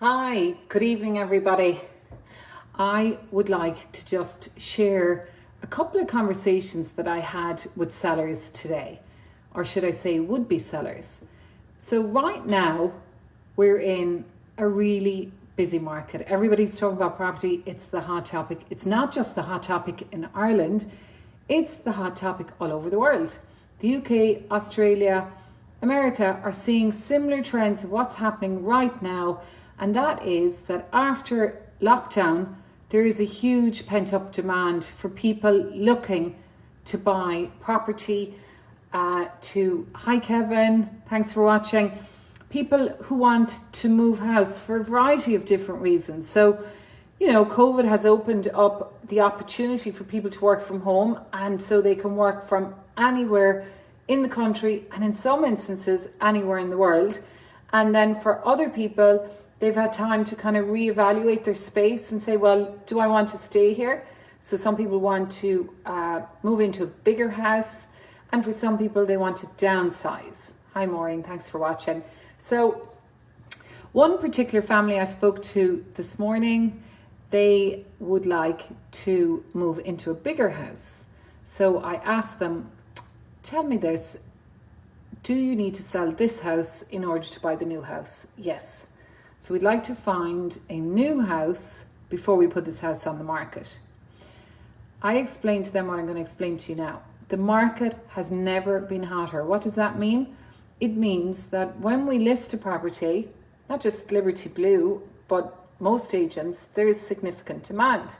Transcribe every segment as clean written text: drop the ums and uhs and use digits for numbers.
Hi, good evening everybody. I would like to just share a couple of conversations that I had with sellers today, or should I say would-be sellers. So right now we're in a really busy market. Everybody's talking about property. It's the hot topic. It's not just the hot topic in Ireland, it's the hot topic all over the world. The UK, Australia, America are seeing similar trends of what's happening right now. And that is that after lockdown, there is a huge pent-up demand for people looking to buy property. Hi Kevin, thanks for watching. People who want to move house for a variety of different reasons. So, COVID has opened up the opportunity for people to work from home, and so they can work from anywhere in the country and in some instances anywhere in the world. And then for other people, they've had time to kind of reevaluate their space and say, well, do I want to stay here? So some people want to move into a bigger house. And for some people, they want to downsize. Hi, Maureen. Thanks for watching. So one particular family I spoke to this morning, they would like to move into a bigger house. So I asked them, tell me this, do you need to sell this house in order to buy the new house? Yes. So we'd like to find a new house before we put this house on the market. I explained to them what I'm going to explain to you now. The market has never been hotter. What does that mean? It means that when we list a property, not just Liberty Blue, but most agents, there is significant demand.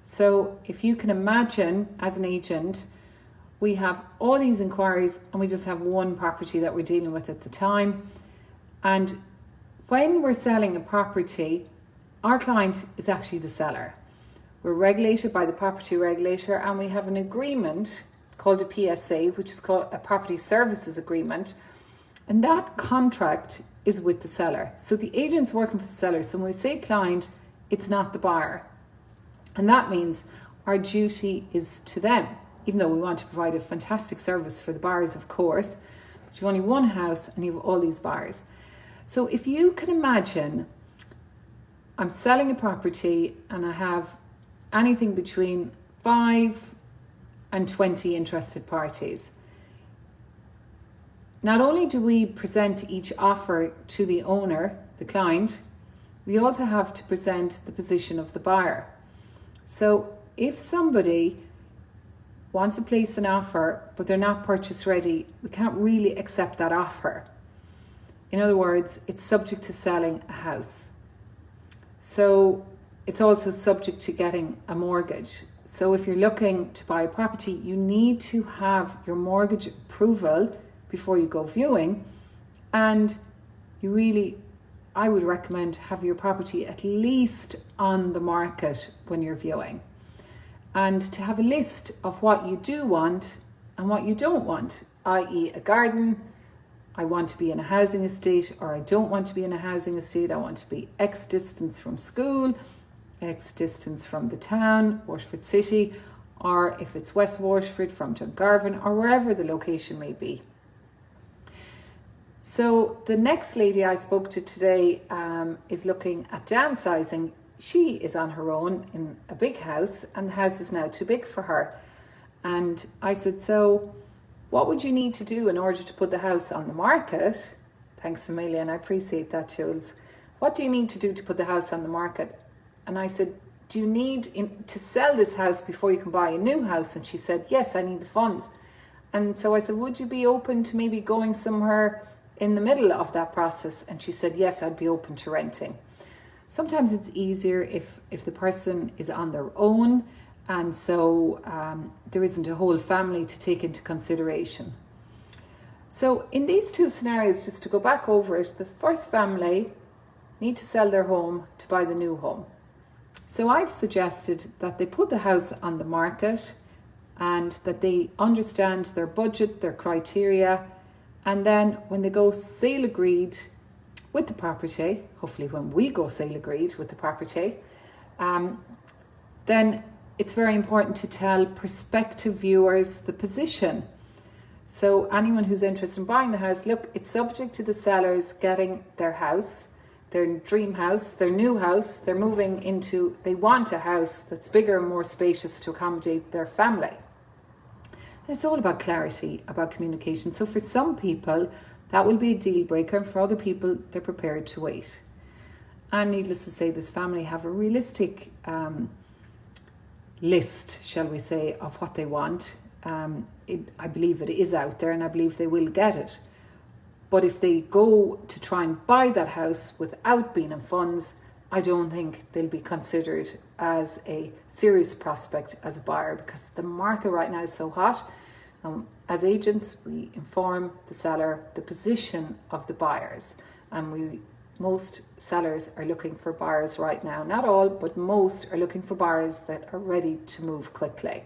So if you can imagine, as an agent, we have all these inquiries and we just have one property that we're dealing with at the time. And when we're selling a property, our client is actually the seller. We're regulated by the property regulator, and we have an agreement called a PSA, which is called a property services agreement. And that contract is with the seller. So the agent's working for the seller. So when we say client, it's not the buyer. And that means our duty is to them, even though we want to provide a fantastic service for the buyers, of course. But you've only one house and you have all these buyers. So if you can imagine, I'm selling a property and I have anything between 5 and 20 interested parties. Not only do we present each offer to the owner, the client, we also have to present the position of the buyer. So if somebody wants to place an offer, but they're not purchase ready, we can't really accept that offer. In other words, it's subject to selling a house. So it's also subject to getting a mortgage. So if you're looking to buy a property, you need to have your mortgage approval before you go viewing. And I would recommend have your property at least on the market when you're viewing. And to have a list of what you do want and what you don't want, i.e. a garden, I want to be in a housing estate, or I don't want to be in a housing estate. I want to be X distance from school, X distance from the town, Waterford City, or if it's West Waterford, from Dungarvan, or wherever the location may be. So the next lady I spoke to today is looking at downsizing. She is on her own in a big house, and the house is now too big for her. And I said, so what would you need to do in order to put the house on the market? Thanks a million, I appreciate that, Jules. What do you need to do to put the house on the market? And I said, do you need to sell this house before you can buy a new house? And she said, yes, I need the funds. And so I said, would you be open to maybe going somewhere in the middle of that process? And she said, yes, I'd be open to renting. Sometimes it's easier if the person is on their own, and so there isn't a whole family to take into consideration. So in these two scenarios, just to go back over it, the first family need to sell their home to buy the new home. So I've suggested that they put the house on the market and that they understand their budget, their criteria, and then when they go sale agreed with the property, hopefully when we go sale agreed with the property, then it's very important to tell prospective viewers the position. So anyone who's interested in buying the house, look, it's subject to the sellers getting their house. their dream house, their new house. They're moving into, they want a house that's bigger and more spacious to accommodate their family. And it's all about clarity, about communication. So for some people, that will be a deal breaker, and for other people, they're prepared to wait. And needless to say, this family have a realistic list, shall we say, of what they want. I believe it is out there, and I believe they will get it. But if they go to try and buy that house without being in funds, I don't think they'll be considered as a serious prospect as a buyer, because the market right now is so hot. As agents, we inform the seller the position of the buyers, and most sellers are looking for buyers right now. Not all, but most are looking for buyers that are ready to move quickly.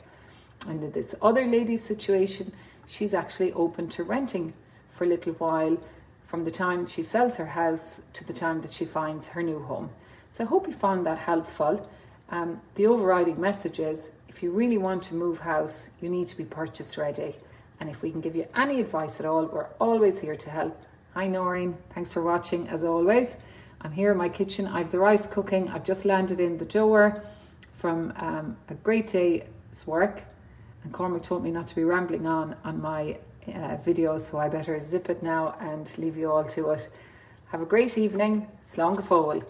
And in this other lady's situation, she's actually open to renting for a little while, from the time she sells her house to the time that she finds her new home. So I hope you found that helpful. The overriding message is, if you really want to move house, you need to be purchase ready. And if we can give you any advice at all, we're always here to help. Hi Noreen, thanks for watching as always. I'm here in my kitchen. I have the rice cooking. I've just landed in the door from a great day's work. And Cormac told me not to be rambling on my video, so I better zip it now and leave you all to it. Have a great evening. Slán go fóill.